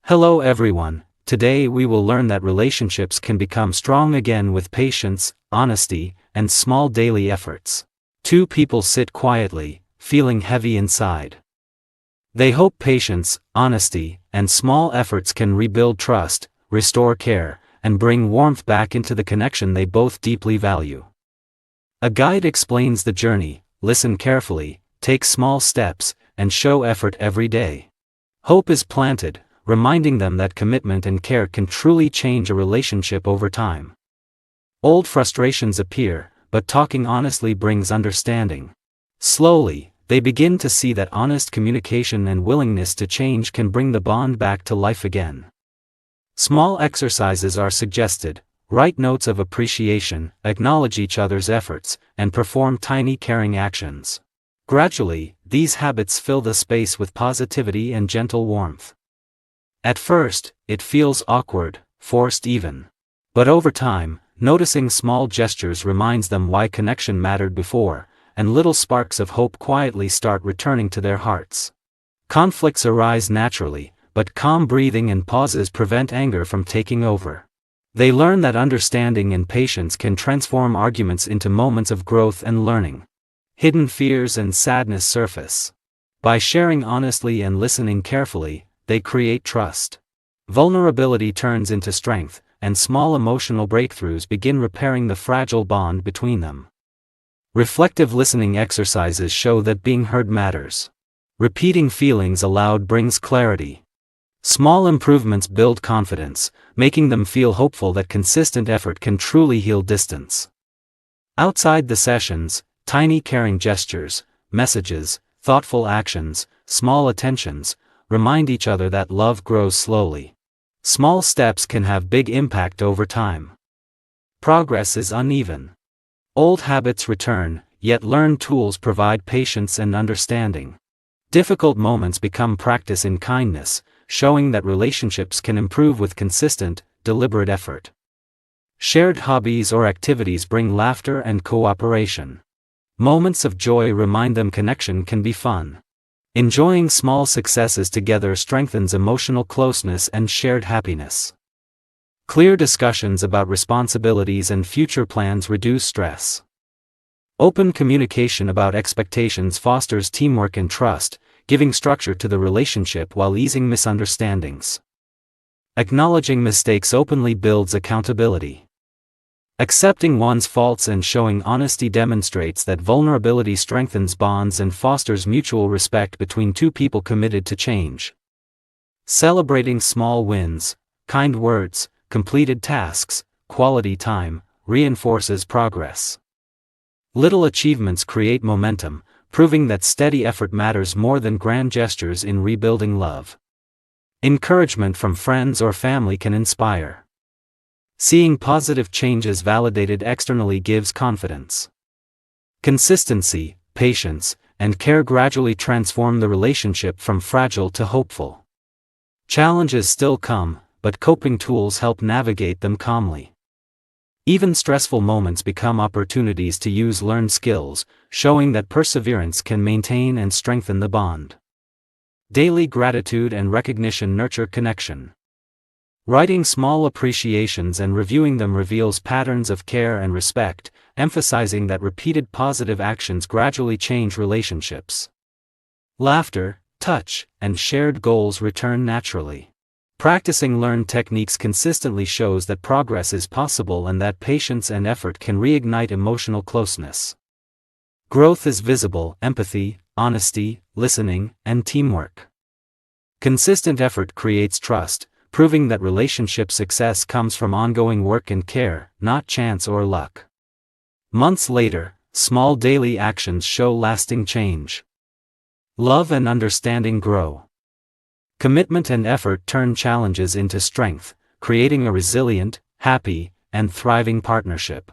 Hello everyone, today we will learn that relationships can become strong again with patience, honesty, and small daily efforts. Two people sit quietly, feeling heavy inside. They hope patience, honesty, and small efforts can rebuild trust, restore care, and bring warmth back into the connection they both deeply value. A guide explains the journey: listen carefully, take small steps, and show effort every day. Hope is planted, reminding them that commitment and care can truly change a relationship over time. Old frustrations appear, but talking honestly brings understanding. Slowly, they begin to see that honest communication and willingness to change can bring the bond back to life again. Small exercises are suggested: write notes of appreciation, acknowledge each other's efforts, and perform tiny caring actions. Gradually, these habits fill the space with positivity and gentle warmth. At first, it feels awkward, forced even. But over time, noticing small gestures reminds them why connection mattered before, and little sparks of hope quietly start returning to their hearts. Conflicts arise naturally, but calm breathing and pauses prevent anger from taking over. They learn that understanding and patience can transform arguments into moments of growth and learning. Hidden fears and sadness surface. By sharing honestly and listening carefully, they create trust. Vulnerability turns into strength, and small emotional breakthroughs begin repairing the fragile bond between them. Reflective listening exercises show that being heard matters. Repeating feelings aloud brings clarity. Small improvements build confidence, making them feel hopeful that consistent effort can truly heal distance. Outside the sessions, tiny caring gestures, messages, thoughtful actions, small attentions, remind each other that love grows slowly. Small steps can have big impact over time. Progress is uneven. Old habits return, yet learned tools provide patience and understanding. Difficult moments become practice in kindness, showing that relationships can improve with consistent, deliberate effort. Shared hobbies or activities bring laughter and cooperation. Moments of joy remind them connection can be fun. Enjoying small successes together strengthens emotional closeness and shared happiness. Clear discussions about responsibilities and future plans reduce stress. Open communication about expectations fosters teamwork and trust, giving structure to the relationship while easing misunderstandings. Acknowledging mistakes openly builds accountability. Accepting one's faults and showing honesty demonstrates that vulnerability strengthens bonds and fosters mutual respect between two people committed to change. Celebrating small wins, kind words, completed tasks, quality time, reinforces progress. Little achievements create momentum, proving that steady effort matters more than grand gestures in rebuilding love. Encouragement from friends or family can inspire. Seeing positive changes validated externally gives confidence. Consistency, patience, and care gradually transform the relationship from fragile to hopeful. Challenges still come, but coping tools help navigate them calmly. Even stressful moments become opportunities to use learned skills, showing that perseverance can maintain and strengthen the bond. Daily gratitude and recognition nurture connection. Writing small appreciations and reviewing them reveals patterns of care and respect, emphasizing that repeated positive actions gradually change relationships. Laughter, touch, and shared goals return naturally. Practicing learned techniques consistently shows that progress is possible and that patience and effort can reignite emotional closeness. Growth is visible: empathy, honesty, listening, and teamwork. Consistent effort creates trust, proving that relationship success comes from ongoing work and care, not chance or luck. Months later, small daily actions show lasting change. Love and understanding grow. Commitment and effort turn challenges into strength, creating a resilient, happy, and thriving partnership.